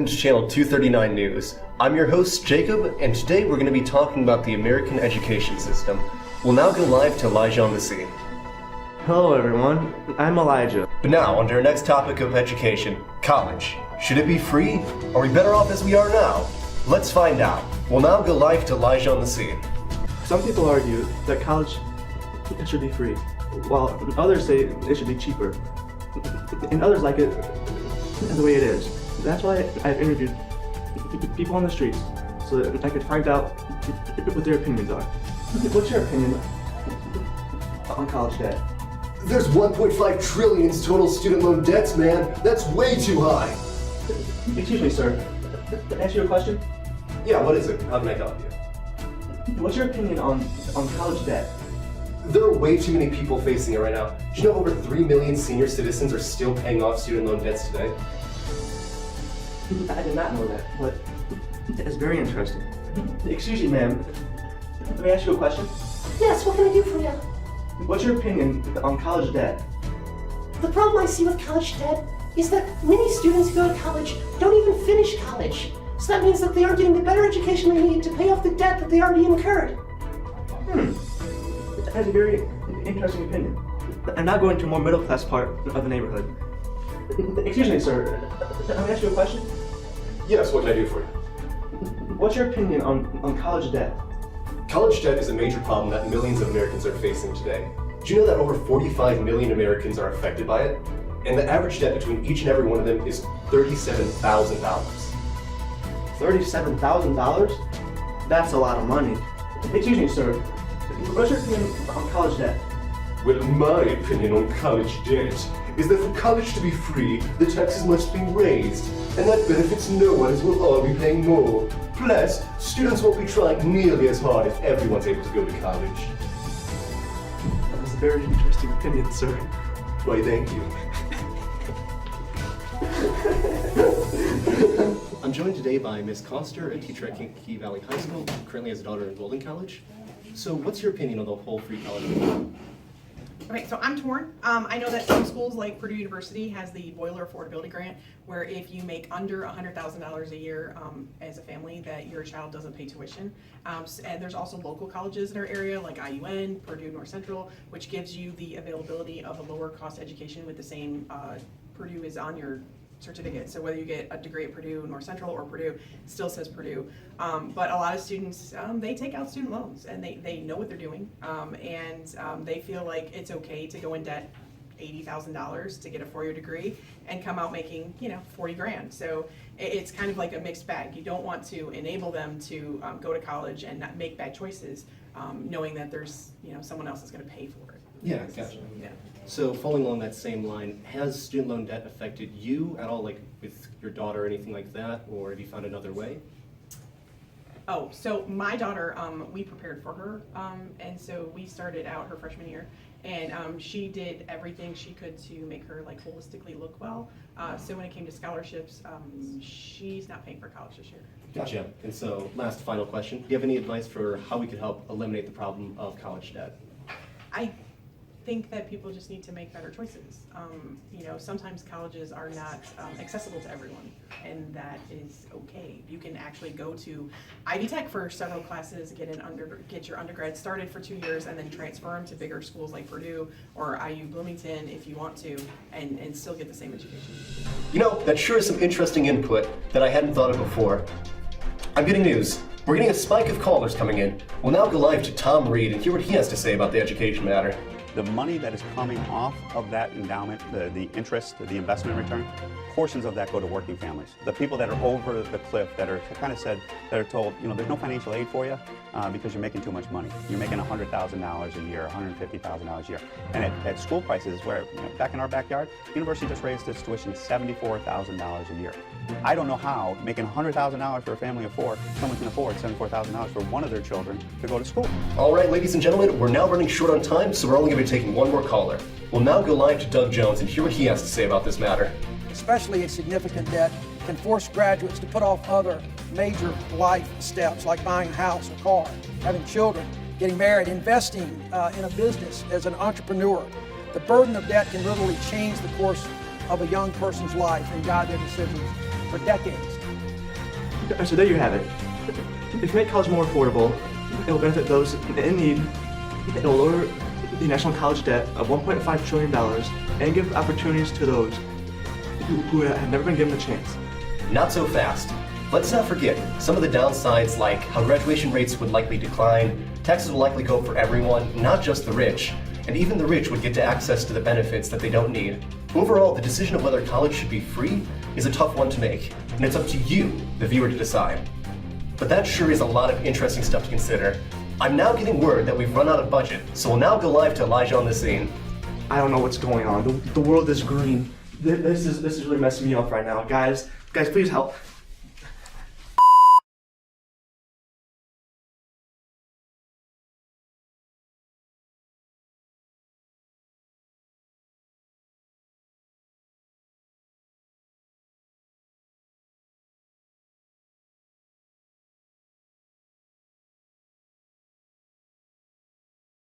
welcome to Channel 239 News. I'm your host, Jacob, and today we're going to be talking about the American education system. We'll now go live to Elijah on the scene. Hello everyone, I'm Elijah. But now, on to our next topic of education, college. Should it be free? Are we better off as we are now? Let's find out. We'll now go live to Elijah on the scene. Some people argue that college should be free, while others say it should be cheaper. And others like it the way it is. That's why I've interviewed people on the streets so that I could find out what their opinions are. What's your opinion on college debt? There's 1.5 trillion in total student loan debts, man. That's way too high. Excuse me, sir. Can I ask you a question? Yeah, what is it? How can I help you? What's your opinion on college debt? There are way too many people facing it right now. Do you know over 3 million senior citizens are still paying off student loan debts today? I did not know that, but it's very interesting. Excuse me, ma'am. Let me ask you a question. Yes, what can I do for you? What's your opinion on college debt? The problem I see with college debt is that many students who go to college don't even finish college. So that means that they aren't getting the better education they need to pay off the debt that they already incurred. That's a very interesting opinion. I'm now going to a more middle-class part of the neighborhood. Excuse me, sir. Let me ask you a question. Yes, what can I do for you? What's your opinion on college debt? College debt is a major problem that millions of Americans are facing today. Do you know that over 45 million Americans are affected by it? And the average debt between each and every one of them is $37,000. $37,000? That's a lot of money. Excuse me, sir. What's your opinion on college debt? Well, my opinion on college debt is that for college to be free, the taxes must be raised, and that benefits no one as we'll all be paying more. Plus, students won't be trying nearly as hard if everyone's able to go to college. That was a very interesting opinion, sir. Why, thank you. I'm joined today by Ms. Coster, a teacher at Kankakee Valley High School, who currently has a daughter in Golden College. So what's your opinion on the whole free college movement? Okay, so I'm torn. I know that some schools like Purdue University has the Boiler Affordability Grant, where if you make under $100,000 a year as a family, that your child doesn't pay tuition. And there's also local colleges in our area like IUN, Purdue North Central, which gives you the availability of a lower cost education with the same Purdue is on your certificate. So whether you get a degree at Purdue North Central or Purdue, it still says Purdue. But a lot of students, they take out student loans and they know what they're doing. And they feel like it's okay to go in debt $80,000 to get a 4-year degree and come out making, 40 grand. So it's kind of like a mixed bag. You don't want to enable them to go to college and not make bad choices, knowing that there's, someone else is going to pay for it. Yeah, gotcha. Yeah. So following along that same line, has student loan debt affected you at all, like with your daughter or anything like that, or have you found another way? Oh, so my daughter, we prepared for her, and so we started out her freshman year, and she did everything she could to make her like holistically look well. So when it came to scholarships, she's not paying for college this year. Gotcha. And so last final question, do you have any advice for how we could help eliminate the problem of college debt? I think that people just need to make better choices. Sometimes colleges are not accessible to everyone, and that is okay. You can actually go to Ivy Tech for several classes, get your undergrad started for 2 years, and then transfer them to bigger schools like Purdue or IU Bloomington if you want to, and still get the same education. That sure is some interesting input that I hadn't thought of before. I'm getting news. We're getting a spike of callers coming in. We'll now go live to Tom Reed and hear what he has to say about the education matter. The money that is coming off of that endowment, the interest, the investment return, portions of that go to working families. The people that are over the cliff, that are kind of said, that are told, there's no financial aid for you because you're making too much money. You're making $100,000 a year, $150,000 a year. And at school prices, where back in our backyard, university just raised its tuition $74,000 a year. I don't know how, making $100,000 for a family of 4, someone can afford $74,000 for one of their children to go to school. All right, ladies and gentlemen, we're now running short on time, so we're only going to be taking one more caller. We'll now go live to Doug Jones and hear what he has to say about this matter. Especially a significant debt can force graduates to put off other major life steps like buying a house or car, having children, getting married, investing in a business as an entrepreneur. The burden of debt can literally change the course of a young person's life and guide their decisions for decades. So there you have it. If you make college more affordable, it will benefit those in need. It will lower the national college debt of $1.5 trillion and give opportunities to those who have never been given a chance. Not so fast. Let's not forget some of the downsides, like how graduation rates would likely decline, taxes will likely go up for everyone, not just the rich, and even the rich would get to access to the benefits that they don't need. Overall, the decision of whether college should be free is a tough one to make, and it's up to you, the viewer, to decide. But that sure is a lot of interesting stuff to consider. I'm now getting word that we've run out of budget, so we'll now go live to Elijah on the scene. I don't know what's going on. The world is green. This is really messing me up right now. Guys, please help.